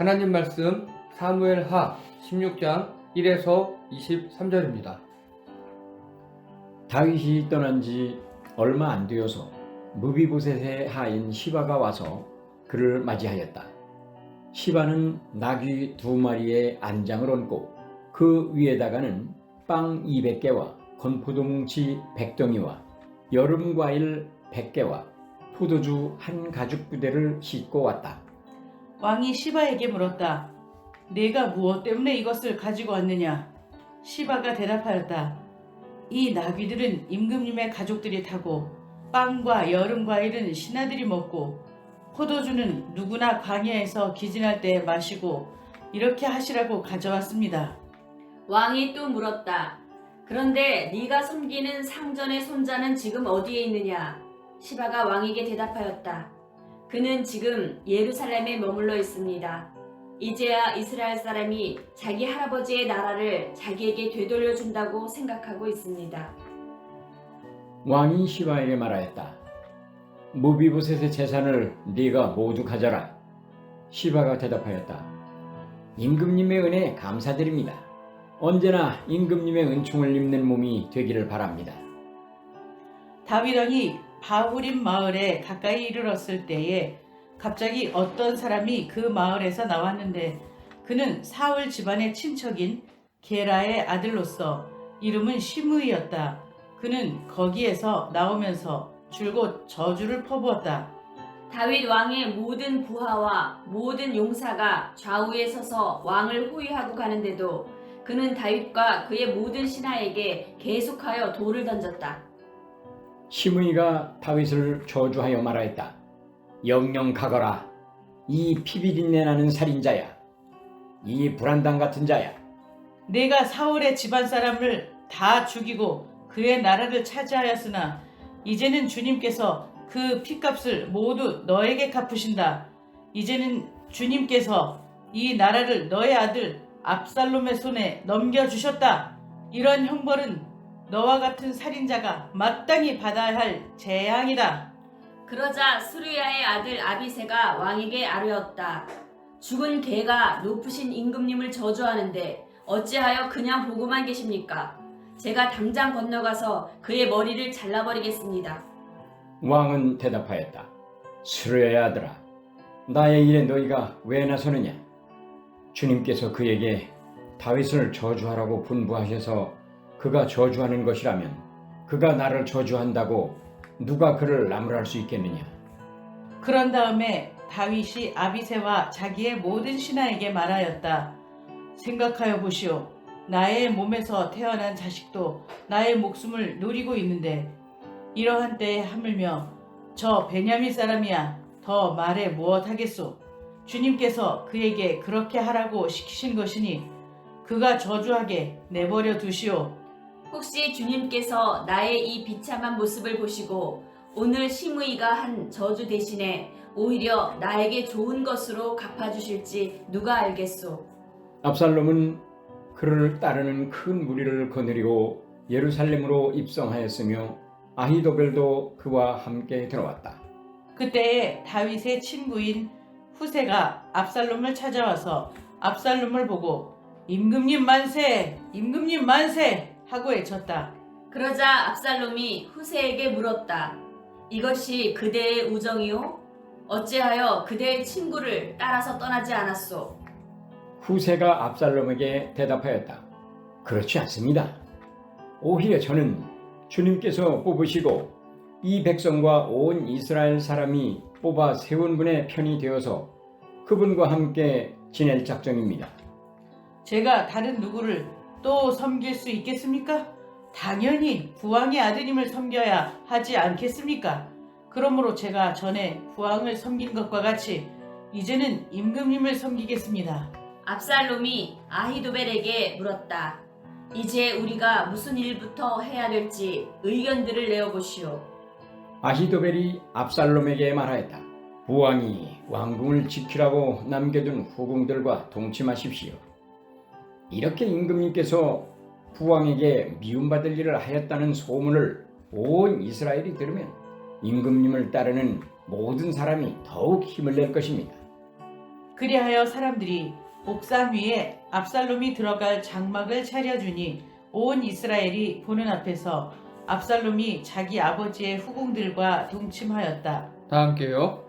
하나님 말씀 사무엘하 16장 1에서 23절입니다. 다윗이 떠난 지 얼마 안 되어서 무비보셋의 하인 시바가 와서 그를 맞이하였다. 시바는 나귀 2마리의 안장을 얹고 그 위에다가는 빵 200개와 건포도 뭉치 100덩이와 여름 과일 100개와 포도주 한 가죽 부대를 싣고 왔다. 왕이 시바에게 물었다. 네가 무엇 때문에 이것을 가지고 왔느냐? 시바가 대답하였다. 이 나귀들은 임금님의 가족들이 타고 빵과 여름 과일은 신하들이 먹고 포도주는 누구나 광야에서 기진할 때 마시고 이렇게 하시라고 가져왔습니다. 왕이 또 물었다. 그런데 네가 섬기는 상전의 손자는 지금 어디에 있느냐? 시바가 왕에게 대답하였다. 그는 지금 예루살렘에 머물러 있습니다. 이제야 이스라엘 사람이 자기 할아버지의 나라를 자기에게 되돌려준다고 생각하고 있습니다. 왕이 시바에게 말하였다. 무비보셋의 재산을 네가 모두 가져라. 시바가 대답하였다. 임금님의 은혜에 감사드립니다. 언제나 임금님의 은총을 입는 몸이 되기를 바랍니다. 다윗 왕이 바후림 마을에 가까이 이르렀을 때에 갑자기 어떤 사람이 그 마을에서 나왔는데 그는 사울 집안의 친척인 게라의 아들로서 이름은 시므이였다. 그는 거기에서 나오면서 줄곧 저주를 퍼부었다. 다윗 왕의 모든 부하와 모든 용사가 좌우에 서서 왕을 호위하고 가는데도 그는 다윗과 그의 모든 신하에게 계속하여 돌을 던졌다. 시므이가 다윗을 저주하여 말하였다. 영영 가거라. 이 피비린내 나는 살인자야. 이 불안당 같은 자야. 내가 사울의 집안 사람을 다 죽이고 그의 나라를 차지하였으나 이제는 주님께서 그 핏값을 모두 너에게 갚으신다. 이제는 주님께서 이 나라를 너의 아들 압살롬의 손에 넘겨주셨다. 이런 형벌은 너와 같은 살인자가 마땅히 받아야 할 재앙이다. 그러자 스루야의 아들 아비새가 왕에게 아뢰었다. 죽은 개가 높으신 임금님을 저주하는데 어찌하여 그냥 보고만 계십니까? 제가 당장 건너가서 그의 머리를 잘라버리겠습니다. 왕은 대답하였다. 스루야의 아들아, 나의 일에 너희가 왜 나서느냐? 주님께서 그에게 다윗을 저주하라고 분부하셔서 그가 저주하는 것이라면 그가 나를 저주한다고 누가 그를 나무랄 수 있겠느냐? 그런 다음에 다윗이 아비새와 자기의 모든 신하에게 말하였다. 생각하여 보시오. 나의 몸에서 태어난 자식도 나의 목숨을 노리고 있는데 이러한 때에 하물며 저 베냐민 사람이야 더 말해 무엇하겠소. 주님께서 그에게 그렇게 하라고 시키신 것이니 그가 저주하게 내버려 두시오. 혹시 주님께서 나의 이 비참한 모습을 보시고 오늘 시므이가 한 저주 대신에 오히려 나에게 좋은 것으로 갚아주실지 누가 알겠소. 압살롬은 그를 따르는 큰 무리를 거느리고 예루살렘으로 입성하였으며 아히도벨도 그와 함께 들어왔다. 그때에 다윗의 친구인 후세가 압살롬을 찾아와서 압살롬을 보고 임금님 만세! 임금님 만세! 하고 외쳤다. 그러자 압살롬이 후세에게 물었다. 이것이 그대의 우정이요? 어찌하여 그대의 친구를 따라서 떠나지 않았소? 후세가 압살롬에게 대답하였다. 그렇지 않습니다. 오히려 저는 주님께서 뽑으시고 이 백성과 온 이스라엘 사람이 뽑아 세운 분의 편이 되어서 그분과 함께 지낼 작정입니다. 제가 다른 누구를 또 섬길 수 있겠습니까? 당연히 부왕의 아드님을 섬겨야 하지 않겠습니까? 그러므로 제가 전에 부왕을 섬긴 것과 같이 이제는 임금님을 섬기겠습니다. 압살롬이 아히도벨에게 물었다. 이제 우리가 무슨 일부터 해야 될지 의견들을 내어보시오. 아히도벨이 압살롬에게 말하였다. 부왕이 왕궁을 지키라고 남겨둔 후궁들과 동침하십시오. 이렇게 임금님께서 부왕에게 미움받을 일을 하였다는 소문을 온 이스라엘이 들으면 임금님을 따르는 모든 사람이 더욱 힘을 낼 것입니다. 그리하여 사람들이 옥상 위에 압살롬이 들어갈 장막을 차려주니 온 이스라엘이 보는 앞에서 압살롬이 자기 아버지의 후궁들과 동침하였다. 다 함께요.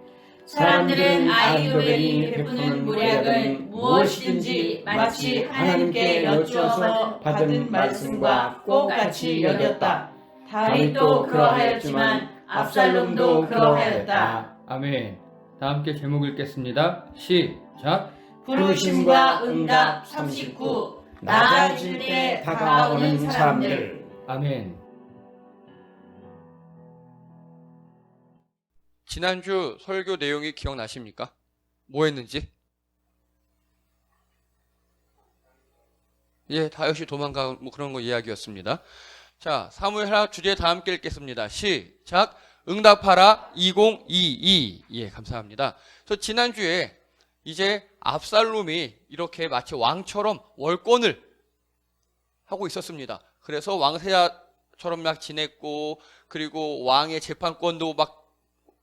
사람들은 아히도벨이 베푸는 모략을 무엇이든지 마치 하나님께 여쭈어서 받은 말씀과 똑같이 여겼다. 다윗도 그러하였지만 압살롬도 그러하였다. 아멘. 다 함께 제목 읽겠습니다. 시작. 부르심과 응답 39 낮아질 때 다가오는 사람들. 아멘. 지난주 설교 내용이 기억나십니까? 뭐 했는지? 예, 다윗이 도망가 뭐 그런 거 이야기였습니다. 자, 사무엘하 주제 다 함께 읽겠습니다. 시작. 응답하라 2022. 예, 감사합니다. 그래서 지난주에 이제 압살롬이 이렇게 마치 왕처럼 월권을 하고 있었습니다. 그래서 왕세자처럼 막 지냈고, 그리고 왕의 재판권도 막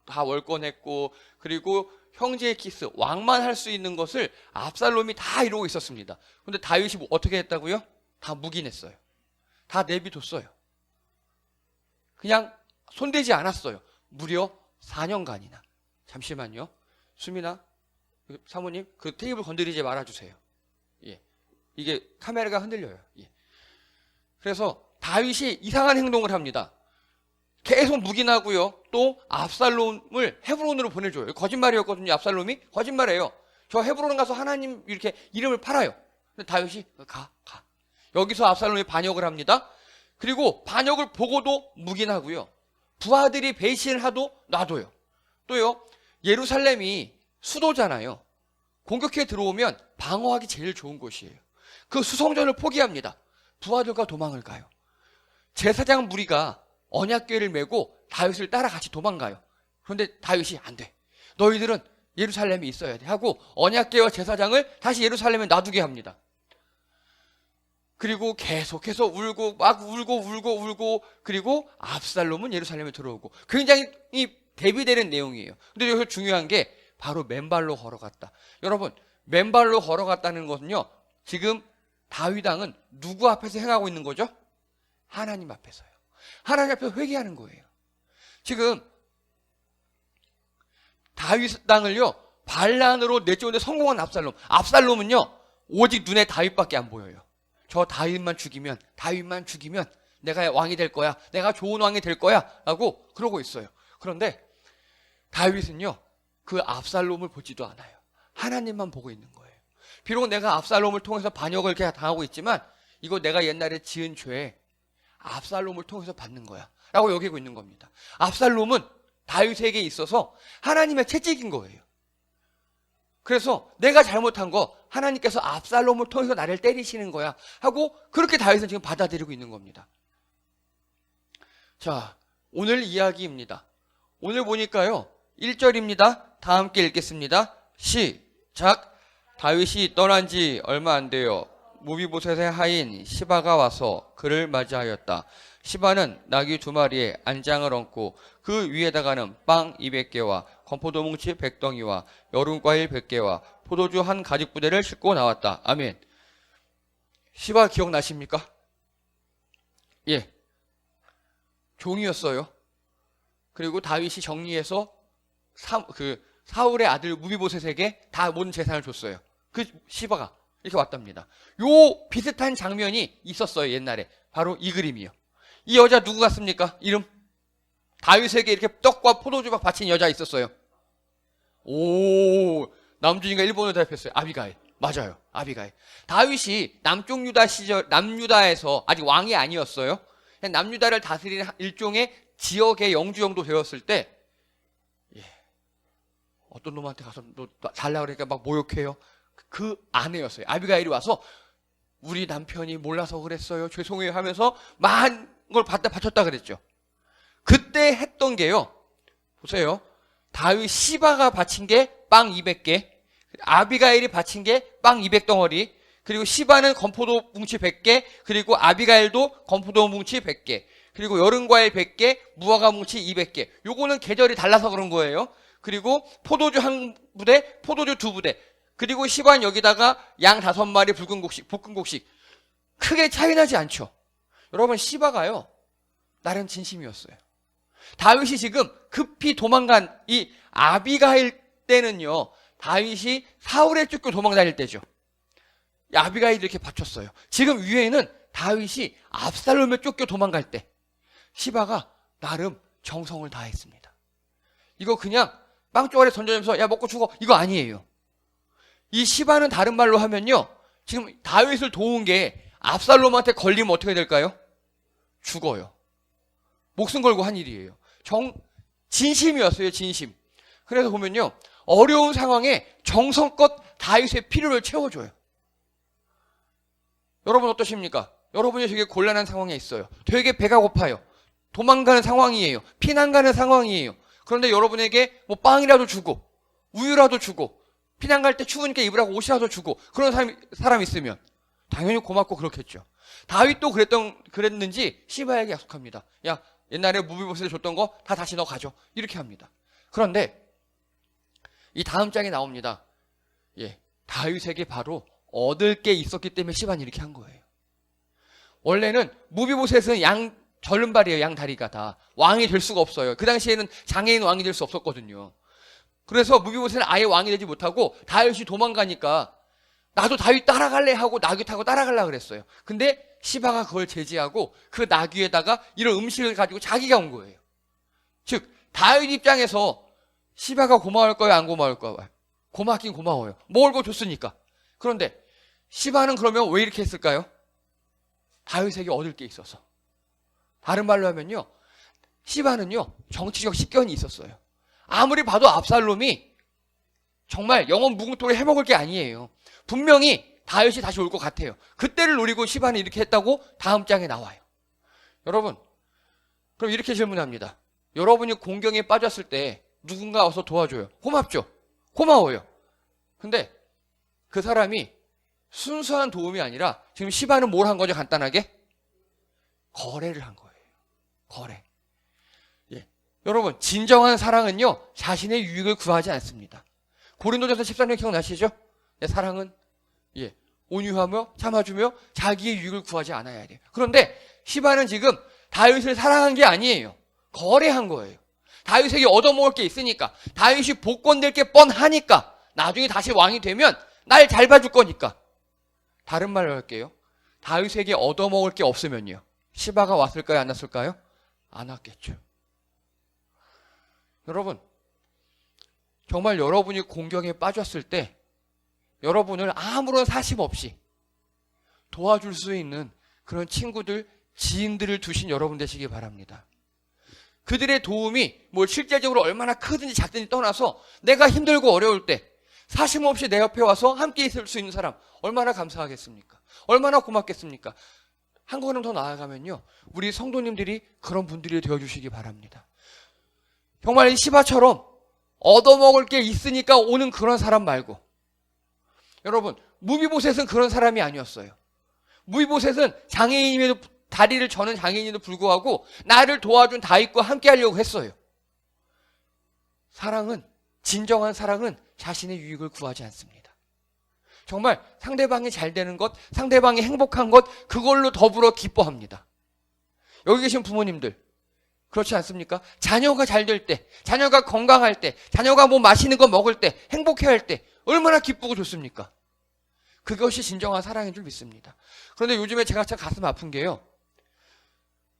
다 월권했고, 그리고 형제의 키스, 왕만 할 수 있는 것을 압살롬이 다 이루고 있었습니다. 근데 다윗이 뭐 어떻게 했다고요? 다 묵인했어요. 다 내비뒀어요. 그냥 손대지 않았어요. 무려 4년간이나. 잠시만요. 수민아, 사모님, 그 테이블 건드리지 말아주세요. 예, 이게 카메라가 흔들려요. 예. 그래서 다윗이 이상한 행동을 합니다. 계속 묵인하고요. 또 압살롬을 헤브론으로 보내줘요. 거짓말이었거든요. 압살롬이 거짓말이에요. 저 헤브론 가서 하나님 이렇게 이름을 팔아요. 근데 다윗이 가. 여기서 압살롬이 반역을 합니다. 그리고 반역을 보고도 묵인하고요. 부하들이 배신을 하도 놔둬요. 또요, 예루살렘이 수도잖아요. 공격해 들어오면 방어하기 제일 좋은 곳이에요. 그 수성전을 포기합니다. 부하들과 도망을 가요. 제사장 무리가 언약궤를 메고 다윗을 따라 같이 도망가요. 그런데 다윗이 안 돼. 너희들은 예루살렘에 있어야 돼 하고 언약궤와 제사장을 다시 예루살렘에 놔두게 합니다. 그리고 계속해서 울고 막 울고 그리고 압살롬은 예루살렘에 들어오고 굉장히 대비되는 내용이에요. 근데 여기서 중요한 게 바로 맨발로 걸어갔다. 여러분, 맨발로 걸어갔다는 것은요, 지금 다윗 왕은 누구 앞에서 행하고 있는 거죠? 하나님 앞에서요. 하나님 앞에서 회개하는 거예요. 지금 다윗 땅을요 반란으로 내쫓는데 성공한 압살롬은요 오직 눈에 다윗밖에 안 보여요. 저 다윗만 죽이면 내가 왕이 될 거야, 내가 좋은 왕이 될 거야 라고 그러고 있어요. 그런데 다윗은요 그 압살롬을 보지도 않아요. 하나님만 보고 있는 거예요. 비록 내가 압살롬을 통해서 반역을 이렇게 당하고 있지만 이거 내가 옛날에 지은 죄 압살롬을 통해서 받는 거야 라고 여기고 있는 겁니다. 압살롬은 다윗에게 있어서 하나님의 채찍인 거예요. 그래서 내가 잘못한 거 하나님께서 압살롬을 통해서 나를 때리시는 거야 하고 그렇게 다윗은 지금 받아들이고 있는 겁니다. 자, 오늘 이야기입니다. 오늘 보니까요 1절입니다. 다 함께 읽겠습니다. 시작. 다윗이 떠난 지 얼마 안 돼요. 무비보셋의 하인 시바가 와서 그를 맞이하였다. 시바는 나귀 2마리에 안장을 얹고 그 위에다가는 빵 200개와 건포도 뭉치 100덩이와 여름과일 100개와 포도주 한 가죽 부대를 싣고 나왔다. 아멘. 시바 기억나십니까? 예, 종이었어요. 그리고 다윗이 정리해서 사울의 아들 무비보셋에게 다 모든 재산을 줬어요. 그 시바가 이렇게 왔답니다. 요 비슷한 장면이 있었어요. 옛날에. 바로 이 그림이요. 이 여자 누구 같습니까? 이름? 다윗에게 이렇게 떡과 포도주 막 바친 여자 있었어요. 오, 남준이가 일본어로 대답했어요. 아비가일. 맞아요. 아비가일. 다윗이 남쪽 유다 시절, 남유다에서 아직 왕이 아니었어요. 남유다를 다스리는 일종의 지역의 영주 정도 되었을 때, 예, 어떤 놈한테 가서 너 달라 그러니까 막 모욕해요. 그 아내였어요. 아비가일이 와서 우리 남편이 몰라서 그랬어요. 죄송해요 하면서 많은 걸 바쳤다 그랬죠. 그때 했던 게요. 보세요. 다윗 시바가 바친 게 빵 200개, 아비가일이 바친 게 빵 200덩어리, 그리고 시바는 건포도 뭉치 100개, 그리고 아비가일도 건포도 뭉치 100개, 그리고 여름과일 100개, 무화과 뭉치 200개. 요거는 계절이 달라서 그런 거예요. 그리고 포도주 한 부대, 포도주 2부대. 그리고 시바는 여기다가 양 5마리 붉은 곡식, 볶은 곡식. 크게 차이 나지 않죠. 여러분, 시바가요, 나름 진심이었어요. 다윗이 지금 급히 도망간 이 아비가일 때는요, 다윗이 사울에 쫓겨 도망다닐 때죠. 이 아비가일이 이렇게 받쳤어요. 지금 위에는 다윗이 압살롬에 쫓겨 도망갈 때 시바가 나름 정성을 다했습니다. 이거 그냥 빵조각에 던져주면서 야 먹고 죽어 이거 아니에요. 이 시바는 다른 말로 하면요, 지금 다윗을 도운 게 압살롬한테 걸리면 어떻게 될까요? 죽어요. 목숨 걸고 한 일이에요. 진심이었어요, 진심. 그래서 보면요, 어려운 상황에 정성껏 다윗의 필요를 채워줘요. 여러분 어떠십니까? 여러분이 되게 곤란한 상황에 있어요. 되게 배가 고파요. 도망가는 상황이에요. 피난 가는 상황이에요. 그런데 여러분에게 뭐 빵이라도 주고 우유라도 주고 피난 갈 때 추우니까 입으라고 옷이라도 주고 그런 사람 있으면 당연히 고맙고 그렇겠죠. 다윗도 그랬는지 시바에게 약속합니다. 야, 옛날에 무비보셋에 줬던 거 다 다시 너 가져. 이렇게 합니다. 그런데 이 다음 장에 나옵니다. 예, 다윗에게 바로 얻을 게 있었기 때문에 시바는 이렇게 한 거예요. 원래는 무비보셋은 양 절름발이에요. 양 다리가 다. 왕이 될 수가 없어요. 그 당시에는 장애인 왕이 될 수 없었거든요. 그래서 무비보셋은 아예 왕이 되지 못하고 다윗이 도망가니까 나도 다윗 따라갈래 하고 나귀 타고 따라가려고 그랬어요. 근데 시바가 그걸 제지하고 그 나귀에다가 이런 음식을 가지고 자기가 온 거예요. 즉 다윗 입장에서 시바가 고마울 거예요, 안 고마울 거예요? 고맙긴 고마워요. 먹을 거 줬으니까. 그런데 시바는 그러면 왜 이렇게 했을까요? 다윗에게 얻을 게 있어서. 다른 말로 하면요, 시바는요 정치적 식견이 있었어요. 아무리 봐도 압살롬이 정말 영원 무궁토록 해먹을 게 아니에요. 분명히 다윗이 다시 올 것 같아요. 그때를 노리고 시바는 이렇게 했다고 다음 장에 나와요. 여러분, 그럼 이렇게 질문합니다. 여러분이 공경에 빠졌을 때 누군가 와서 도와줘요. 고맙죠? 고마워요. 근데 그 사람이 순수한 도움이 아니라 지금 시바는 뭘 한 거죠? 간단하게? 거래를 한 거예요. 거래. 예. 여러분, 진정한 사랑은요, 자신의 유익을 구하지 않습니다. 고린도전서 13장 기억나시죠? 예, 사랑은 온유하며 참아주며 자기의 유익을 구하지 않아야 돼요. 그런데 시바는 지금 다윗을 사랑한 게 아니에요. 거래한 거예요. 다윗에게 얻어먹을 게 있으니까, 다윗이 복권될 게 뻔하니까, 나중에 다시 왕이 되면 날 잘 봐줄 거니까. 다른 말로 할게요. 다윗에게 얻어먹을 게 없으면요, 시바가 왔을까요? 안 왔을까요? 안 왔겠죠. 여러분, 정말 여러분이 공경에 빠졌을 때 여러분을 아무런 사심 없이 도와줄 수 있는 그런 친구들, 지인들을 두신 여러분 되시기 바랍니다. 그들의 도움이 뭐 실제적으로 얼마나 크든지 작든지 떠나서 내가 힘들고 어려울 때 사심 없이 내 옆에 와서 함께 있을 수 있는 사람, 얼마나 감사하겠습니까? 얼마나 고맙겠습니까? 한 걸음 더 나아가면요, 우리 성도님들이 그런 분들이 되어주시기 바랍니다. 정말 이 시바처럼 얻어먹을 게 있으니까 오는 그런 사람 말고, 여러분, 무비보셋은 그런 사람이 아니었어요. 무비보셋은 장애인임에도, 다리를 저는 장애인임에도 불구하고 나를 도와준 다윗과 함께 하려고 했어요. 사랑은, 진정한 사랑은 자신의 유익을 구하지 않습니다. 정말 상대방이 잘 되는 것, 상대방이 행복한 것, 그걸로 더불어 기뻐합니다. 여기 계신 부모님들, 그렇지 않습니까? 자녀가 잘 될 때, 자녀가 건강할 때, 자녀가 뭐 맛있는 거 먹을 때, 행복해할 때 얼마나 기쁘고 좋습니까? 그것이 진정한 사랑인 줄 믿습니다. 그런데 요즘에 제가 참 가슴 아픈 게요,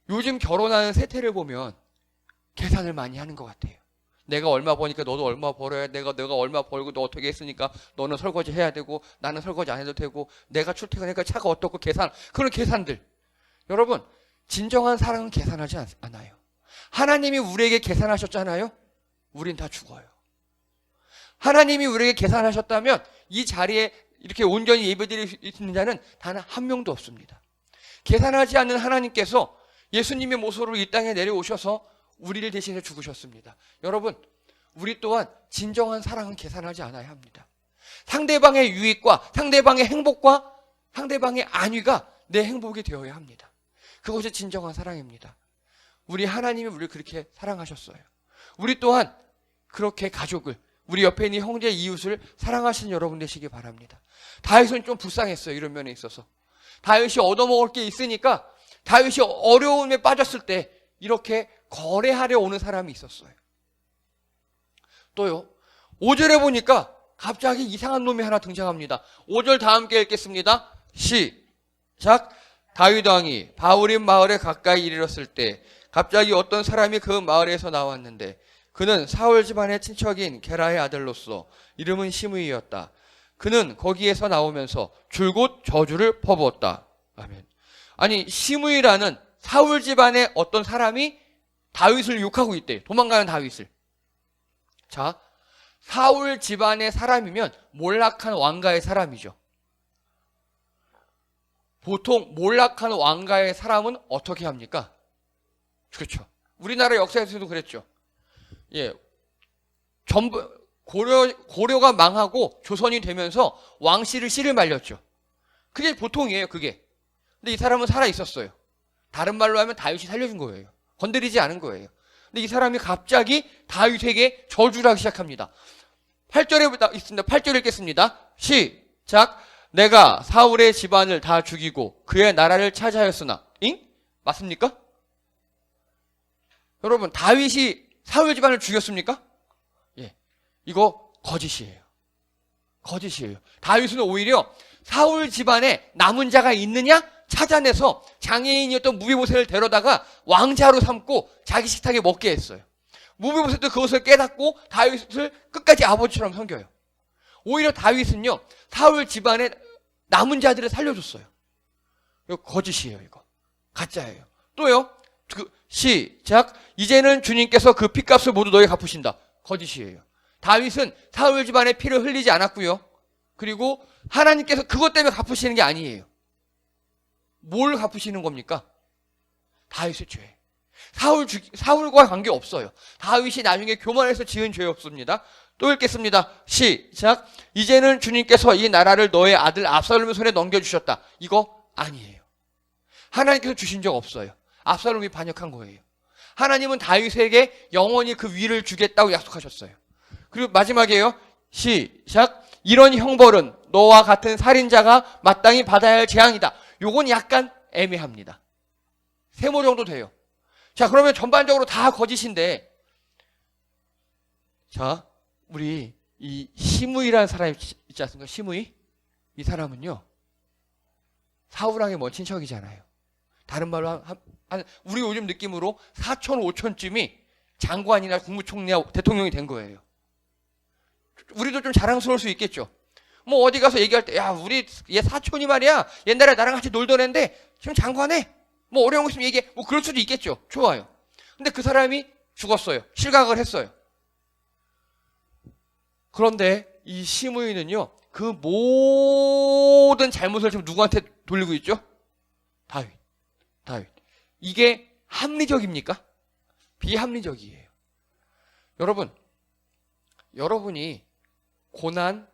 요즘 결혼하는 세태를 보면 계산을 많이 하는 것 같아요. 내가 얼마 버니까 너도 얼마 벌어야 돼. 내가 얼마 벌고 너 어떻게 했으니까 너는 설거지 해야 되고 나는 설거지 안 해도 되고 내가 출퇴근하니까 차가 어떻고 그런 계산들. 여러분, 진정한 사랑은 계산하지 않아요. 하나님이 우리에게 계산하셨잖아요. 우린 다 죽어요. 하나님이 우리에게 계산하셨다면 이 자리에 이렇게 온전히 예배드릴 수 있는 자는 단 한 명도 없습니다. 계산하지 않는 하나님께서 예수님의 모습으로 이 땅에 내려오셔서 우리를 대신해 죽으셨습니다. 여러분, 우리 또한 진정한 사랑은 계산하지 않아야 합니다. 상대방의 유익과 상대방의 행복과 상대방의 안위가 내 행복이 되어야 합니다. 그것이 진정한 사랑입니다. 우리 하나님이 우리를 그렇게 사랑하셨어요. 우리 또한 그렇게 가족을, 우리 옆에 있는 형제 이웃을 사랑하시는 여러분 되시기 바랍니다. 다윗은 좀 불쌍했어요. 이런 면에 있어서. 다윗이 얻어먹을 게 있으니까 다윗이 어려움에 빠졌을 때 이렇게 거래하려 오는 사람이 있었어요. 또요. 5절에 보니까 갑자기 이상한 놈이 하나 등장합니다. 5절 다 함께 읽겠습니다. 시작. 다윗 왕이 바후림 마을에 가까이 이르렀을 때 갑자기 어떤 사람이 그 마을에서 나왔는데 그는 사울 집안의 친척인 게라의 아들로서 이름은 시므이였다. 그는 거기에서 나오면서 줄곧 저주를 퍼부었다. 아멘. 아니, 시므이라는 사울 집안의 어떤 사람이 다윗을 욕하고 있대요. 도망가는 다윗을. 자, 사울 집안의 사람이면 몰락한 왕가의 사람이죠. 보통 몰락한 왕가의 사람은 어떻게 합니까? 그렇죠. 우리나라 역사에서도 그랬죠. 예, 전부 고려가 망하고 조선이 되면서 왕실을 씨를 말렸죠. 그게 보통이에요. 그게. 근데 이 사람은 살아 있었어요. 다른 말로 하면 다윗이 살려준 거예요. 건드리지 않은 거예요. 근데 이 사람이 갑자기 다윗에게 저주를 하기 시작합니다. 8절에 있습니다. 8절 읽겠습니다. 시작. 내가 사울의 집안을 다 죽이고 그의 나라를 차지하였으나. 잉? 맞습니까? 여러분, 다윗이 사울 집안을 죽였습니까? 예. 이거 거짓이에요. 거짓이에요. 다윗은 오히려 사울 집안에 남은 자가 있느냐? 찾아내서 장애인이었던 무비보셋을 데려다가 왕자로 삼고 자기 식탁에 먹게 했어요. 무비보셋도 그것을 깨닫고 다윗을 끝까지 아버지처럼 섬겨요. 오히려 다윗은요, 사울 집안에 남은 자들을 살려줬어요. 이거 거짓이에요. 이거 가짜예요. 또요, 시작. 이제는 주님께서 그 핏값을 모두 너에게 갚으신다. 거짓이에요. 다윗은 사울 집안의 피를 흘리지 않았고요. 그리고 하나님께서 그것 때문에 갚으시는 게 아니에요. 뭘 갚으시는 겁니까? 다윗의 죄. 사울과 관계 없어요. 다윗이 나중에 교만해서 지은 죄였습니다. 또 읽겠습니다. 시작. 이제는 주님께서 이 나라를 너의 아들 압살롬의 손에 넘겨주셨다. 이거 아니에요. 하나님께서 주신 적 없어요. 압살롬이 반역한 거예요. 하나님은 다윗에게 영원히 그 위를 주겠다고 약속하셨어요. 그리고 마지막이에요. 시작. 이런 형벌은 너와 같은 살인자가 마땅히 받아야 할 재앙이다. 요건 약간 애매합니다. 세모 정도 돼요. 자, 그러면 전반적으로 다 거짓인데, 자, 우리 이 시므이라는 사람이 있지 않습니까? 시므이? 이 사람은요, 사울왕의 먼 친척이잖아요. 다른 말로 우리 요즘 느낌으로 4천, 5천쯤이 장관이나 국무총리나 대통령이 된 거예요. 우리도 좀 자랑스러울 수 있겠죠. 뭐 어디 가서 얘기할 때, 야, 우리 얘 사촌이 말이야, 옛날에 나랑 같이 놀던 애인데 지금 장관해. 뭐 어려운 거 있으면 얘기해. 뭐 그럴 수도 있겠죠. 좋아요. 근데 그 사람이 죽었어요. 실각을 했어요. 그런데 이 시므이는요, 그 모든 잘못을 지금 누구한테 돌리고 있죠? 다윗. 이게 합리적입니까? 비합리적이에요. 여러분이 고난,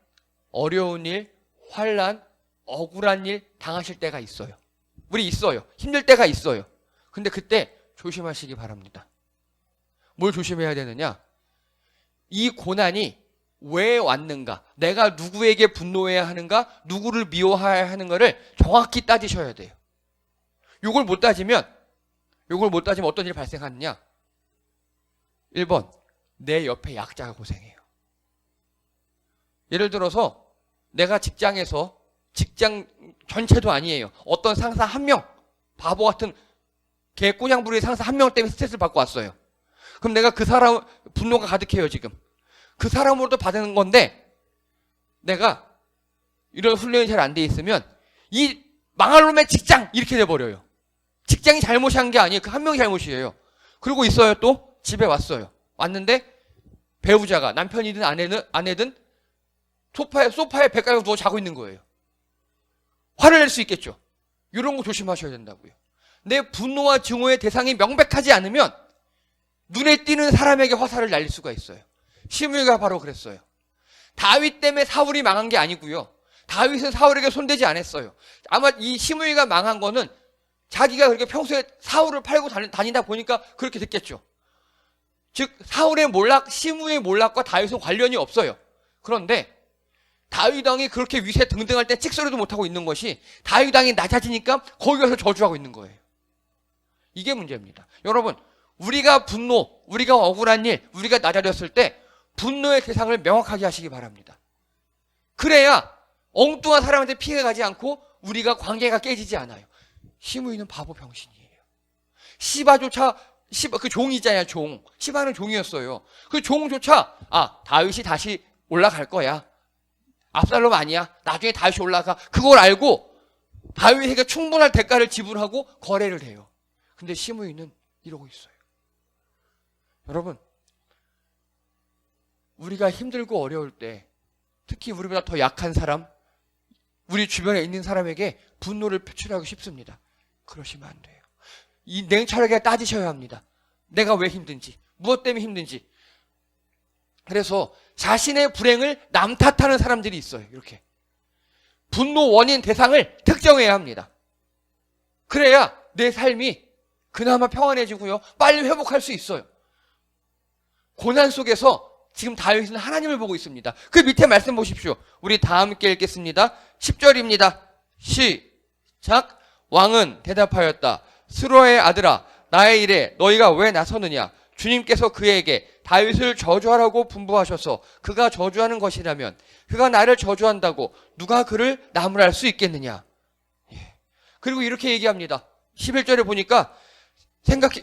어려운 일, 환난, 억울한 일 당하실 때가 있어요. 우리 있어요. 힘들 때가 있어요. 근데 그때 조심하시기 바랍니다. 뭘 조심해야 되느냐? 이 고난이 왜 왔는가? 내가 누구에게 분노해야 하는가? 누구를 미워해야 하는가를 정확히 따지셔야 돼요. 요걸 못 따지면 어떤 일이 발생하느냐? 1번, 내 옆에 약자가 고생해요. 예를 들어서 내가 직장에서, 직장 전체도 아니에요, 어떤 상사 한 명, 바보 같은 개꼬냥부리의 상사 한 명 때문에 스트레스를 받고 왔어요. 그럼 내가 그 사람 분노가 가득해요. 지금 그 사람으로도 받는 건데, 내가 이런 훈련이 잘 안 돼 있으면 이 망할 놈의 직장 이렇게 돼버려요. 직장이 잘못이 한 게 아니에요. 그 한 명이 잘못이에요. 그러고 있어요. 또 집에 왔는데 배우자가, 남편이든 아내든 소파에 배 깔고 누워 자고 있는 거예요. 화를 낼 수 있겠죠. 이런 거 조심하셔야 된다고요. 내 분노와 증오의 대상이 명백하지 않으면 눈에 띄는 사람에게 화살을 날릴 수가 있어요. 시므이가 바로 그랬어요. 다윗 때문에 사울이 망한 게 아니고요. 다윗은 사울에게 손대지 않았어요. 아마 이 시므이가 망한 거는 자기가 그렇게 평소에 사울을 팔고 다니다 보니까 그렇게 됐겠죠. 즉 사울의 몰락, 시므의 몰락과 다윗은 관련이 없어요. 그런데 다윗 왕이 그렇게 위세 등등할 때 찍소리도 못하고 있는 것이 다윗 왕이 낮아지니까 거기 가서 저주하고 있는 거예요. 이게 문제입니다. 여러분, 우리가 분노, 우리가 억울한 일, 우리가 낮아졌을 때 분노의 대상을 명확하게 하시기 바랍니다. 그래야 엉뚱한 사람한테 피해 가지 않고 우리가 관계가 깨지지 않아요. 시므이는 바보 병신이에요. 시바조차 그 종이 있잖아요. 종. 시바는 종이었어요. 그 종조차 다윗이 다시 올라갈 거야. 압살롬 아니야. 나중에 다윗이 올라가. 그걸 알고 다윗에게 충분한 대가를 지불하고 거래를 해요. 근데 시므이는 이러고 있어요. 여러분, 우리가 힘들고 어려울 때 특히 우리보다 더 약한 사람, 우리 주변에 있는 사람에게 분노를 표출하고 싶습니다. 그러시면 안 돼요. 이 냉철하게 따지셔야 합니다. 내가 왜 힘든지, 무엇 때문에 힘든지. 그래서 자신의 불행을 남 탓하는 사람들이 있어요. 이렇게 분노 원인 대상을 특정해야 합니다. 그래야 내 삶이 그나마 평안해지고요, 빨리 회복할 수 있어요. 고난 속에서 지금 다윗은 하나님을 보고 있습니다. 그 밑에 말씀 보십시오. 우리 다 함께 읽겠습니다. 10절입니다. 시작. 왕은 대답하였다. 스루아의 아들아, 나의 일에 너희가 왜 나서느냐? 주님께서 그에게 다윗을 저주하라고 분부하셔서 그가 저주하는 것이라면 그가 나를 저주한다고 누가 그를 나무랄 수 있겠느냐? 그리고 이렇게 얘기합니다. 11절에 보니까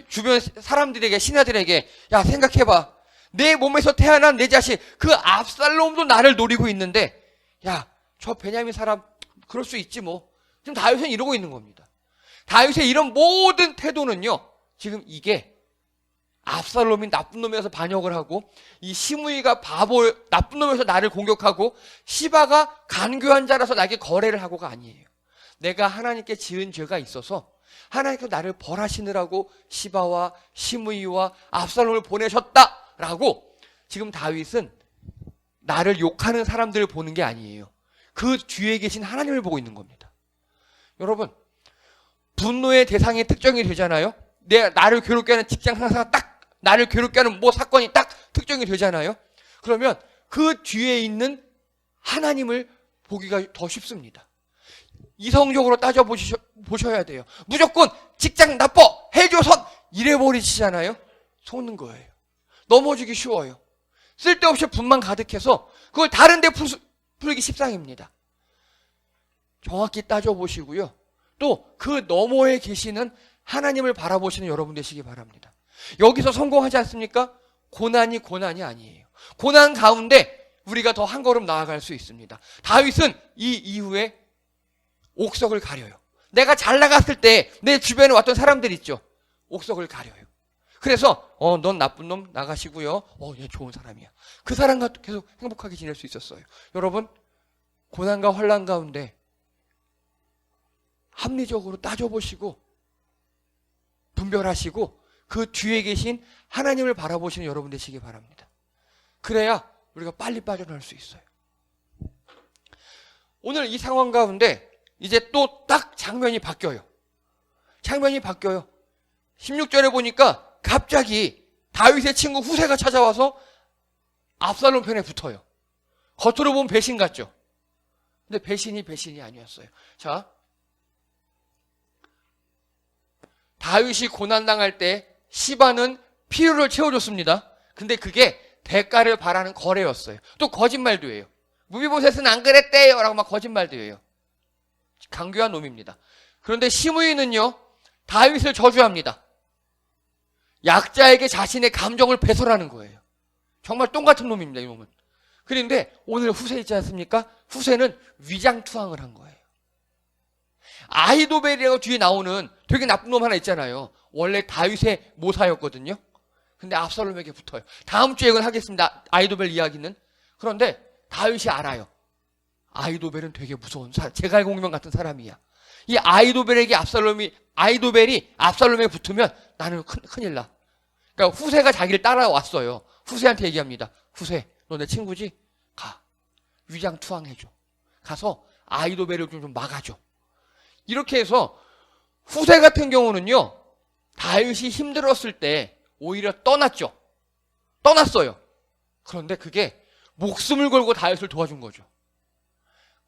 주변 사람들에게, 신하들에게, 야, 생각해봐. 내 몸에서 태어난 내 자식, 그 압살롬도 나를 노리고 있는데, 야, 저 베냐민 사람, 그럴 수 있지 뭐. 지금 다윗은 이러고 있는 겁니다. 다윗의 이런 모든 태도는요, 지금 이게 압살롬이 나쁜 놈이어서 반역을 하고, 이 시므이가 나쁜 놈이어서 나를 공격하고, 시바가 간교한 자라서 나에게 거래를 하고가 아니에요. 내가 하나님께 지은 죄가 있어서 하나님께서 나를 벌하시느라고 시바와 시므이와 압살롬을 보내셨다라고 지금 다윗은 나를 욕하는 사람들을 보는 게 아니에요. 그 뒤에 계신 하나님을 보고 있는 겁니다. 여러분, 분노의 대상이 특정이 되잖아요. 나를 괴롭게 하는 직장 상사가 딱, 나를 괴롭게 하는 뭐 사건이 딱 특정이 되잖아요. 그러면 그 뒤에 있는 하나님을 보기가 더 쉽습니다. 이성적으로 따져보셔야 돼요. 무조건 직장 나빠, 해조선 이래버리시잖아요. 속는 거예요. 넘어지기 쉬워요. 쓸데없이 분만 가득해서 그걸 다른 데 풀기 십상입니다. 정확히 따져보시고요. 또 그 너머에 계시는 하나님을 바라보시는 여러분 되시기 바랍니다. 여기서 성공하지 않습니까? 고난이 아니에요. 고난 가운데 우리가 더 한 걸음 나아갈 수 있습니다. 다윗은 이 이후에 옥석을 가려요. 내가 잘 나갔을 때 내 주변에 왔던 사람들 있죠. 옥석을 가려요. 그래서 넌 나쁜 놈 나가시고요. 얘 좋은 사람이야. 그 사람과 계속 행복하게 지낼 수 있었어요. 여러분, 고난과 환난 가운데 합리적으로 따져보시고 분별하시고 그 뒤에 계신 하나님을 바라보시는 여러분 되시기 바랍니다. 그래야 우리가 빨리 빠져나올 수 있어요. 오늘 이 상황 가운데 이제 또 딱 장면이 바뀌어요. 16절에 보니까 갑자기 다윗의 친구 후세가 찾아와서 압살롬 편에 붙어요. 겉으로 보면 배신 같죠? 근데 배신이 아니었어요. 자, 다윗이 고난당할 때 시바는 필요를 채워줬습니다. 근데 그게 대가를 바라는 거래였어요. 또 거짓말도 해요. 무비보셋은 안 그랬대요 라고 막 거짓말도 해요. 강교한 놈입니다. 그런데 시므이는요, 다윗을 저주합니다. 약자에게 자신의 감정을 배설하는 거예요. 정말 똥같은 놈입니다, 이 놈은. 그런데 오늘 후세 있지 않습니까? 후세는 위장투항을 한 거예요. 아히도벨이라고 뒤에 나오는 되게 나쁜 놈 하나 있잖아요. 원래 다윗의 모사였거든요. 근데 압살롬에게 붙어요. 다음 주에 이건 하겠습니다. 아히도벨 이야기는. 그런데 다윗이 알아요. 아히도벨은 되게 무서운 사람, 제갈공명 같은 사람이야. 이 아히도벨이 압살롬에게 붙으면 나는 큰일 나. 그러니까 후세가 자기를 따라왔어요. 후세한테 얘기합니다. 후세, 너 내 친구지? 가. 위장투항해줘. 가서 아히도벨을 좀 막아줘. 이렇게 해서 후세 같은 경우는요, 다윗이 힘들었을 때 오히려 떠났죠. 떠났어요. 그런데 그게 목숨을 걸고 다윗을 도와준 거죠.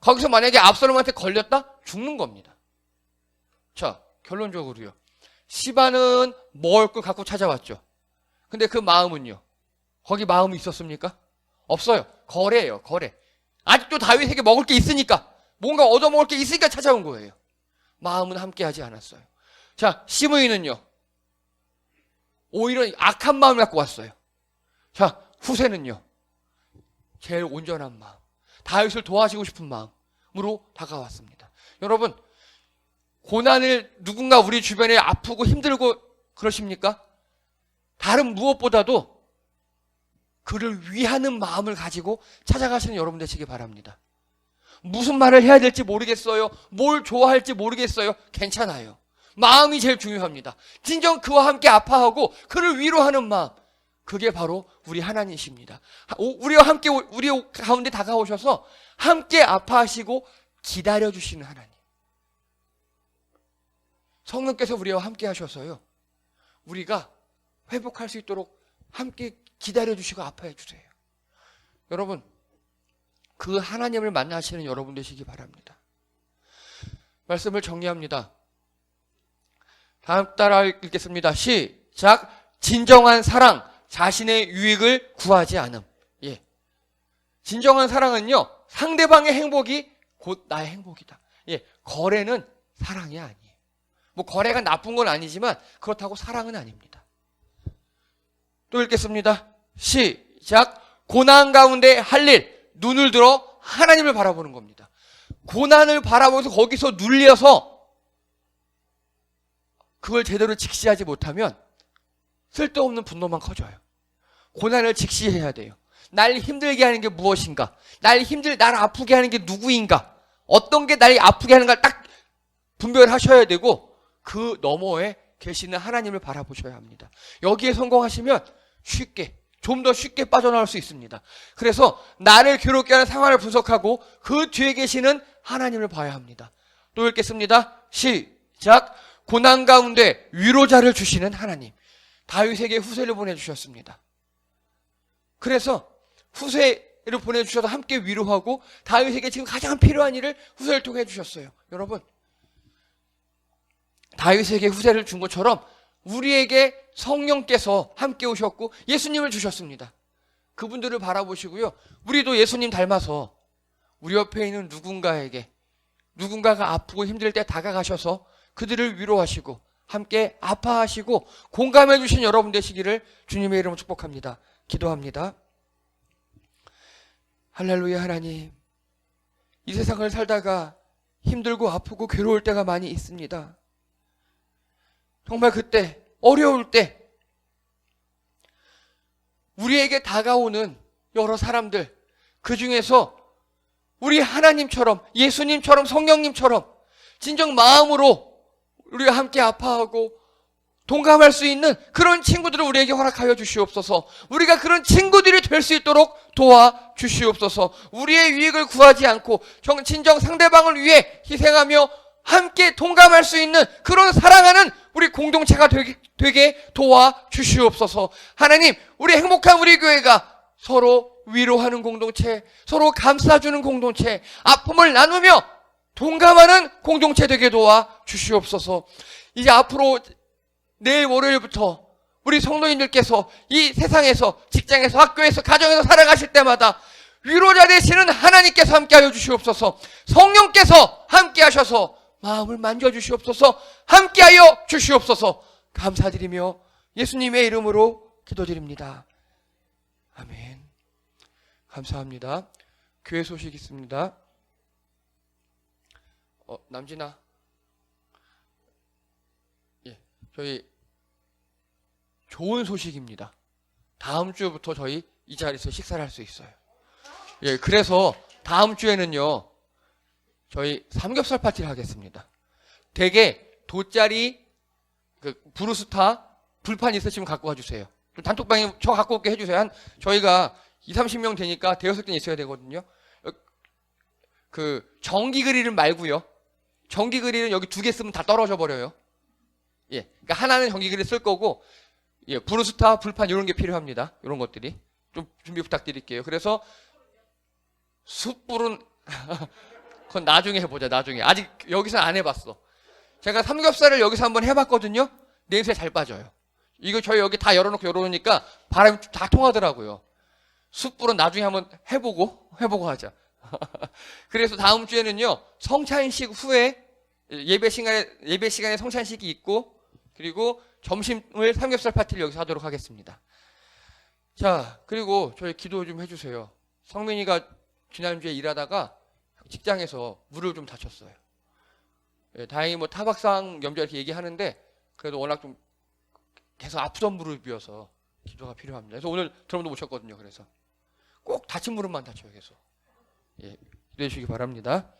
거기서 만약에 압살롬한테 걸렸다? 죽는 겁니다. 자, 결론적으로요. 시바는 먹을 걸 갖고 찾아왔죠. 근데 그 마음은요. 거기 마음이 있었습니까? 없어요. 거래예요. 거래. 아직도 다윗에게 먹을 게 있으니까, 뭔가 얻어먹을 게 있으니까 찾아온 거예요. 마음은 함께하지 않았어요. 자, 시므이는요. 오히려 악한 마음을 갖고 왔어요. 자, 후세는요. 제일 온전한 마음, 다윗을 도와주고 싶은 마음으로 다가왔습니다. 여러분, 고난을 누군가 우리 주변에 아프고 힘들고 그러십니까? 다른 무엇보다도 그를 위하는 마음을 가지고 찾아가시는 여러분 되시기 바랍니다. 무슨 말을 해야 될지 모르겠어요. 뭘 좋아할지 모르겠어요. 괜찮아요. 마음이 제일 중요합니다. 진정 그와 함께 아파하고 그를 위로하는 마음, 그게 바로 우리 하나님이십니다. 우리와 함께, 우리 가운데 다가오셔서 함께 아파하시고 기다려주시는 하나님. 성령께서 우리와 함께 하셔서요, 우리가 회복할 수 있도록 함께 기다려주시고 아파해 주세요. 여러분, 그 하나님을 만나시는 여러분 되시기 바랍니다. 말씀을 정리합니다. 다음 따라 읽겠습니다. 시작. 진정한 사랑, 자신의 유익을 구하지 않음. 예. 진정한 사랑은요, 상대방의 행복이 곧 나의 행복이다. 예. 거래는 사랑이 아니에요. 뭐 거래가 나쁜 건 아니지만 그렇다고 사랑은 아닙니다. 또 읽겠습니다. 시작. 고난 가운데 할 일, 눈을 들어 하나님을 바라보는 겁니다. 고난을 바라보면서 거기서 눌려서 그걸 제대로 직시하지 못하면 쓸데없는 분노만 커져요. 고난을 직시해야 돼요. 날 힘들게 하는 게 무엇인가? 날 아프게 하는 게 누구인가? 어떤 게 날 아프게 하는가 딱 분별하셔야 되고, 그 너머에 계시는 하나님을 바라보셔야 합니다. 여기에 성공하시면 좀 더 쉽게 빠져나올 수 있습니다. 그래서 나를 괴롭게 하는 상황을 분석하고 그 뒤에 계시는 하나님을 봐야 합니다. 또 읽겠습니다. 시작. 고난 가운데 위로자를 주시는 하나님. 다윗에게 후세를 보내주셨습니다. 그래서 후세를 보내주셔서 함께 위로하고 다윗에게 지금 가장 필요한 일을 후세를 통해 해주셨어요. 여러분, 다윗에게 후세를 준 것처럼 우리에게 성령께서 함께 오셨고 예수님을 주셨습니다. 그분들을 바라보시고요, 우리도 예수님 닮아서 우리 옆에 있는 누군가가 아프고 힘들 때 다가가셔서 그들을 위로하시고 함께 아파하시고 공감해 주신 여러분 되시기를 주님의 이름으로 축복합니다. 기도합니다. 할렐루야. 하나님, 이 세상을 살다가 힘들고 아프고 괴로울 때가 많이 있습니다. 정말 그때, 어려울 때 우리에게 다가오는 여러 사람들, 그 중에서 우리 하나님처럼, 예수님처럼, 성령님처럼 진정 마음으로 우리가 함께 아파하고 동감할 수 있는 그런 친구들을 우리에게 허락하여 주시옵소서. 우리가 그런 친구들이 될 수 있도록 도와주시옵소서. 우리의 유익을 구하지 않고 진정 상대방을 위해 희생하며 함께 동감할 수 있는 그런 사랑하는 우리 공동체가 되게 도와주시옵소서. 하나님, 우리 행복한 우리 교회가 서로 위로하는 공동체, 서로 감싸주는 공동체, 아픔을 나누며 동감하는 공동체 되게 도와주시옵소서. 이제 앞으로 내일 월요일부터 우리 성도님들께서 이 세상에서, 직장에서, 학교에서, 가정에서 살아가실 때마다 위로자 되시는 하나님께서 함께하여 주시옵소서. 성령께서 함께하셔서 마음을 만져주시옵소서. 함께하여 주시옵소서. 감사드리며 예수님의 이름으로 기도드립니다. 아멘. 감사합니다. 교회 소식 있습니다. 남진아, 예, 저희 좋은 소식입니다. 다음 주부터 저희 이 자리에서 식사를 할 수 있어요. 예, 그래서 다음 주에는요, 저희 삼겹살 파티를 하겠습니다. 대개 돗자리, 브루스타 불판 있으시면 갖고 와주세요. 단톡방에 저 갖고 올게 해주세요. 저희가 20-30명 되니까 대여섯 개는 있어야 되거든요. 전기 그릴은 말고요. 전기 그릴은 여기 2개 쓰면 다 떨어져 버려요. 예, 그러니까 하나는 전기 그릴 쓸 거고 예, 브루스타, 불판 이런 게 필요합니다. 이런 것들이 좀 준비 부탁드릴게요. 그래서 숯불은 그건 나중에 해보자. 나중에 아직 여기서 안 해봤어. 제가 삼겹살을 여기서 한번 해봤거든요. 냄새 잘 빠져요. 이거 저희 여기 다 열어놓으니까 바람이 다 통하더라고요. 숯불은 나중에 한번 해보고 하자. 그래서 다음 주에는요, 성찬식 후에 예배 시간에 성찬식이 있고, 그리고 점심을 삼겹살 파티를 여기서 하도록 하겠습니다. 자, 그리고 저희 기도 좀 해주세요. 성민이가 지난주에 일하다가 직장에서 무릎을 좀 다쳤어요. 예, 다행히 뭐 타박상 염좌 이렇게 얘기하는데, 그래도 워낙 좀 계속 아프던 무릎이어서 기도가 필요합니다. 그래서 오늘 드럼도 모셨거든요. 그래서 꼭 다친 무릎만 다쳐요. 계속. 예, 기도해 주시기 바랍니다.